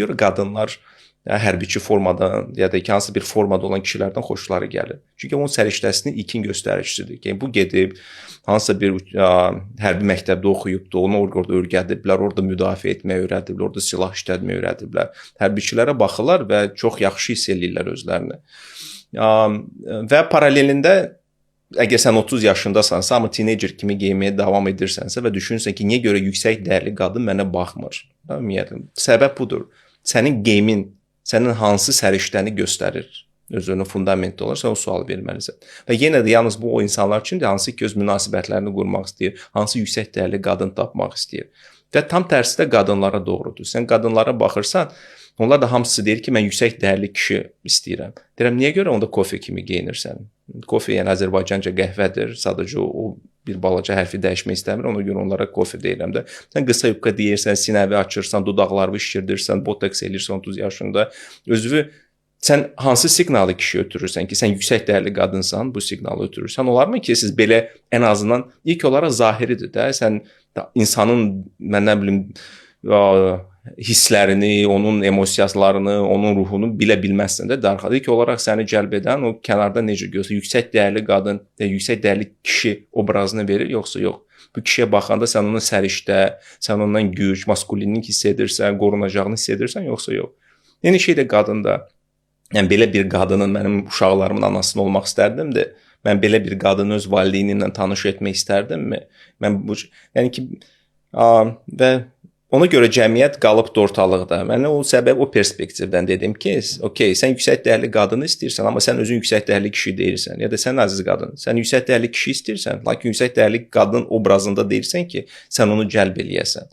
görə qadınlar hərbiçi formadan ya da ki, hansı bir formada olan kişilərdən xoşları gəlir. Çünki onun səriştəsini ilkin göstəricisidir. Yəni, bu gedib hansısa bir hərbi məktəbdə oxuyubdur, onu orada öyrədiblər, orada müdafiə etməyi öyrədiblər, orada silah işlətməyi öyrədiblər. Hərbiçilərə baxırlar və çox yaxşı hiss edirlər özlərini. Və paralelində əgər sən 30 yaşındasansa, amma teenager kimi geyməyə davam edirsənsə və düşünürsən ki, niyə görə yüksək dəyərli qadın mənə baxmır? Ümumiyyətlə, səbəb budur. Sənin geyimin sənin hansı səriştəni göstərir? Özünün fundamenti olar, sən o sualı verməlisən. Və yenə də yalnız bu o insanlar üçündür, hansı ki öz münasibətlərini qurmaq istəyir, hansı yüksək dəyərli qadın tapmaq istəyir. Və tam tərsi də qadınlara doğrudur. Sən qadınlara baxırsan, onlar da hamısı deyir ki, mən yüksək dəyərli kişi istəyirəm. Deyirəm, niyə görə onda kofe kimi geyinirsən? Kofe yəni Azərbaycanca qəhvədir, sadəcə o bir balaca hərfi dəyişmək istəmir, ona görə onlara kofe deyirəm də. Sən qısa yubka deyirsən, sinəvi açırsan, dodaqlarını şişirdirsən, botoks elirsən 30 yaşında, özünü sən hansı siqnalı kişiyə ötürürsən ki, sən yüksək dəyərli qadınsan, bu siqnalı ötürürsən. Olarmı ki, siz belə ən azından ilk olaraq zahiridir də, sən insanın, mən nə bilim, hisslərini, onun emosiyalarını, onun ruhunu bilə bilməzsən də. Darxada ilk olaraq səni cəlb edən o kənarda necə görsün, yüksək dəyərli qadın, yüksək dəyərli kişi obrazını verir, yoxsa yox. Bu kişiyə baxanda sən onun səriştə, sən ondan güc, maskulinlik hiss edirsən, qorunacağını hiss edirsən, yoxsa yox. Eyni şey də qadında. Yəni belə bir qadının mənim uşaqlarımın anasını olmaq istərdim də. Mən belə bir qadını öz valideyni ilə tanış etmək istərdimmi? Mən bu yəni ki və ona görə cəmiyyət qalıbdı ortalıqda. Mən o səbəb o perspektivdən dedim ki, okey, sən yüksək dəyərli qadını istəyirsən, amma sən özün yüksək dəyərli kişi deyirsən. Ya da sən əziz qadın, sən yüksək dəyərli kişi istəyirsən, lakin yüksək dəyərli qadın obrazında deyirsən ki, sən onu cəlb eləyəsən.